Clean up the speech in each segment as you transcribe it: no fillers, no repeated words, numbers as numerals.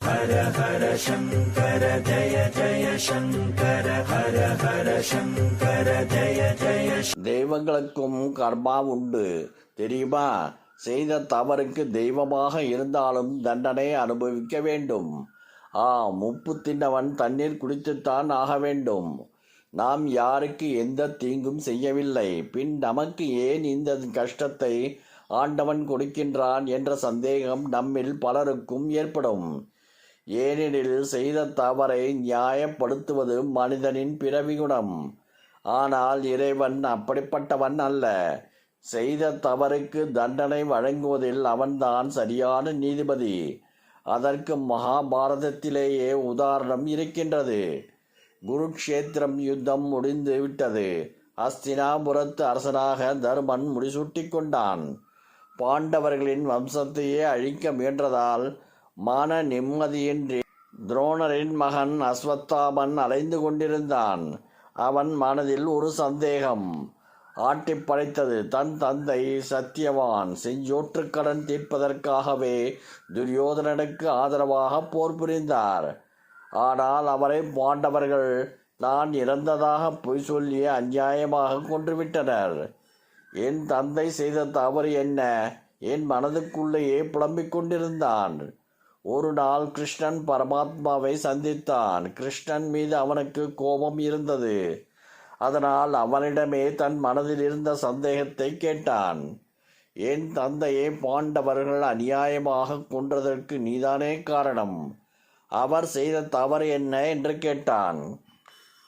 ஹர ஹர சங்கர ஜய ஜய சங்கர ஹர ஹர சங்கர ஜய ஜய. தெய்வங்களுக்கும் கர்மா உண்டு தெரியுமா? செய்த தவறுக்கு தெய்வமாக இருந்தாலும் தண்டனை அனுபவிக்க வேண்டும். உப்பு தின்னவன் தண்ணீர் குடித்துத்தான் ஆக வேண்டும். நாம் யாருக்கு எந்த தீங்கும் செய்யவில்லை, பின் நமக்கு ஏன் இந்த கஷ்டத்தை ஆண்டவன் கொடுக்கின்றான் என்ற சந்தேகம் நம்மில் பலருக்கும் ஏற்படும். ஏனெனில் செய்த தவறை நியாயப்படுத்துவது மனிதனின் பிறவி குணம். ஆனால் இறைவன் அப்படிப்பட்டவன் அல்ல. செய்த தவறுக்கு தண்டனை வழங்குவதில் அவன்தான் சரியான நீதிபதி. அதற்கு மகாபாரதத்திலேயே உதாரணம் இருக்கின்றது. குருக்ஷேத்திரம் யுத்தம் முடிந்து விட்டது. ஹஸ்தினாபுரத்து அரசனாக தர்மன் முடிசூட்டி கொண்டான். பாண்டவர்களின் வம்சத்தையே அழிக்க முயன்றதால் மன நிம்மதியின்றி துரோணரின் மகன் அஸ்வத்தாமன் அலைந்து கொண்டிருந்தான். அவன் மனதில் ஒரு சந்தேகம் ஆட்டி படைத்தது. தன் தந்தை சத்தியவான் செஞ்சோற்றுக்கடன் தீர்ப்பதற்காகவே துரியோதனனுக்கு ஆதரவாக போர் புரிந்தார். ஆனால் அவரை பாண்டவர்கள் தான் இறந்ததாக பொய் சொல்லி அநியாயமாக கொன்றுவிட்டனர். என் தந்தை செய்த தவறு என்ன? என் மனதுக்குள்ளேயே புலம்பிக் கொண்டிருந்தான். ஒரு நாள் கிருஷ்ணன் பரமாத்மாவை சந்தித்தான். கிருஷ்ணன் மீது அவனுக்கு கோபம் இருந்தது. அதனால் அவனிடமே தன் மனதில் இருந்த சந்தேகத்தை கேட்டான். என் தந்தையை பாண்டவர்கள் அநியாயமாக கொன்றதற்கு நீதானே காரணம். அவர் செய்த தவறு என்ன என்று கேட்டான்.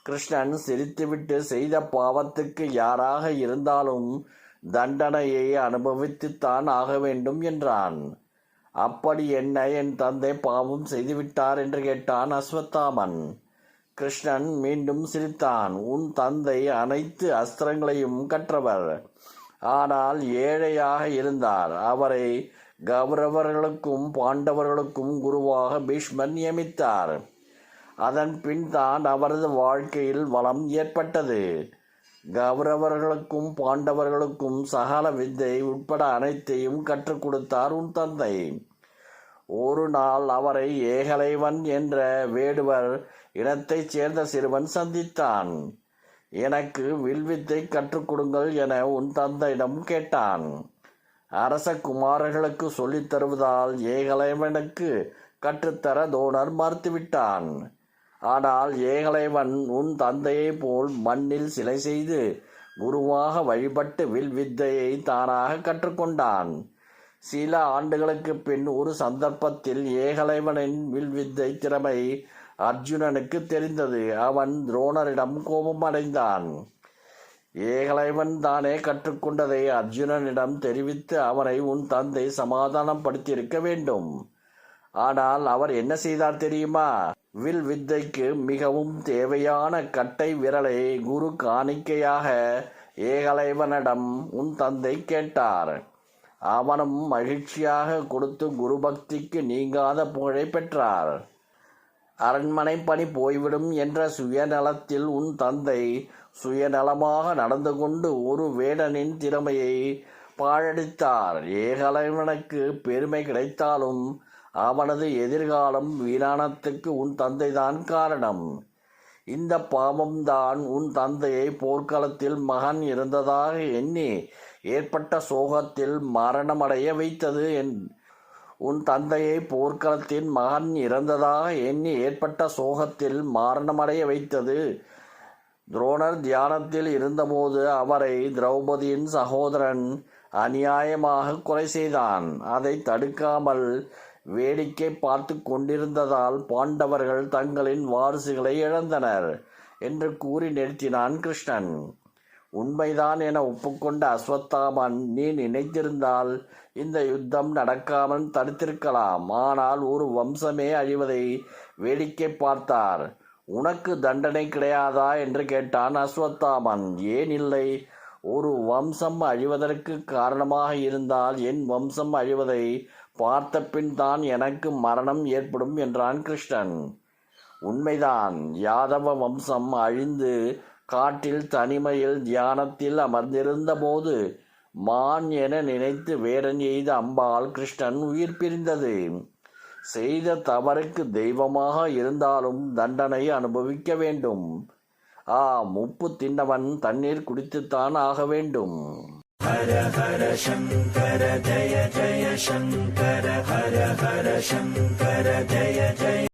கிருஷ்ணன் சிரித்துவிட்டு, செய்த பாவத்துக்கு யாராக இருந்தாலும் தண்டனையை அனுபவித்துத்தான் ஆக வேண்டும் என்றான். அப்படி என்ன என் தந்தை பாவம் செய்துவிட்டார் என்று கேட்டான் அஸ்வத்தாமன். கிருஷ்ணன் மீண்டும் சிரித்தான். உன் தந்தை அனைத்து அஸ்திரங்களையும் கற்றவர், ஆனால் ஏழையாக இருந்தார். அவரை கௌரவர்களுக்கும் பாண்டவர்களுக்கும் குருவாக பீஷ்மர் நியமித்தார். அதன் பின் தான் அவரது வாழ்க்கையில் வளம் ஏற்பட்டது. கௌரவர்களுக்கும் பாண்டவர்களுக்கும் சகல வித்தை உட்பட அனைத்தையும் கற்றுக் கொடுத்தார் உன் தந்தை. ஒரு நாள் அவரை ஏகலைவன் என்ற வேடுவர் இனத்தைச் சேர்ந்த சிறுவன் சந்தித்தான். எனக்கு வில்வித்தை கற்றுக் கொடுங்கள் என உன் தந்தையிடம் கேட்டான். அரச குமாரர்களுக்கு சொல்லித் தருவதால் ஏகலைவனுக்கு கற்றுத்தர தோணர் மறுத்துவிட்டான். ஆனால் ஏகலைவன் உன் தந்தையை போல் மண்ணில் சிலை செய்து குருவாக வழிபட்டு வில் வித்தையை தானாக கற்றுக்கொண்டான். சில ஆண்டுகளுக்கு பின் ஒரு சந்தர்ப்பத்தில் ஏகலைவனின் வில்வித்தை திறமை அர்ஜுனனுக்கு தெரிந்தது. அவன் துரோணரிடம் கோபம் அடைந்தான். ஏகலைவன் தானே கற்றுக்கொண்டதை அர்ஜுனனிடம் தெரிவித்து அவனை உன் தந்தை சமாதானப்படுத்தியிருக்க வேண்டும். ஆனால் அவர் என்ன செய்தார் தெரியுமா? வில் வித்தைக்கு மிகவும் தேவையான கட்டை விரலை குரு காணிக்கையாக ஏகலைவனிடம் உன் தந்தை கேட்டார். அவனும் மகிழ்ச்சியாக கொடுத்து குரு பக்திக்கு நீங்காத புகழை பெற்றார். அரண்மனை பணி போய்விடும் என்ற சுயநலத்தில் உன் தந்தை சுயநலமாக நடந்து கொண்டு ஒரு வேடனின் திறமையை பாழடித்தார். ஏகலைவனுக்கு பெருமை கிடைத்தாலும் அவனது எதிர்காலம் வீணானத்துக்கு உன் தந்தைதான் காரணம். இந்த பாவம்தான் உன் தந்தையை போர்க்களத்தில் மகன் இருந்ததாக எண்ணி ஏற்பட்ட சோகத்தில் மரணமடைய வைத்தது. உன் தந்தையை போர்க்களத்தின் மகன் இறந்ததாக எண்ணி ஏற்பட்ட சோகத்தில் மரணமடைய வைத்தது. துரோணர் தியானத்தில் இருந்தபோது அவரை திரௌபதியின் சகோதரன் அநியாயமாக கொலை செய்தான். அதை தடுக்காமல் வேடிக்கை பார்த்து கொண்டிருந்ததால் பாண்டவர்கள் தங்களின் வாரிசுகளை இழந்தனர் என்று கூறி நிறுத்தினான் கிருஷ்ணன். உண்மைதான் என ஒப்புக்கொண்ட அஸ்வத்தாமன், நீ நினைத்திருந்தால் இந்த யுத்தம் நடக்காமல் தடுத்திருக்கலாம். ஆனால் ஒரு வம்சமே அழிவதை வேடிக்கை பார்த்தார். உனக்கு தண்டனை கிடையாதா என்று கேட்டான் அஸ்வத்தாமன். ஏன் இல்லை? ஒரு வம்சம் அழிவதற்கு காரணமாக இருந்தால் என் வம்சம் அழிவதை பார்த்த பின் தான் எனக்கு மரணம் ஏற்படும் என்றான் கிருஷ்ணன். உண்மைதான். யாதவ வம்சம் அழிந்து காட்டில் தனிமையில் தியானத்தில் அமர்ந்திருந்த போது மான் என நினைத்து வேடன் எய்த அம்பால் கிருஷ்ணன் உயிர் பிரிந்தது. செய்த தவறுக்கு தெய்வமாக இருந்தாலும் தண்டனை அனுபவிக்க வேண்டும். உப்பு தின்னவன் தண்ணீர் குடித்துத்தான் ஆக வேண்டும். ஹர ஹர சங்கர ஜய ஜய சங்கர ஹர ஹர சங்கர ஜய ஜய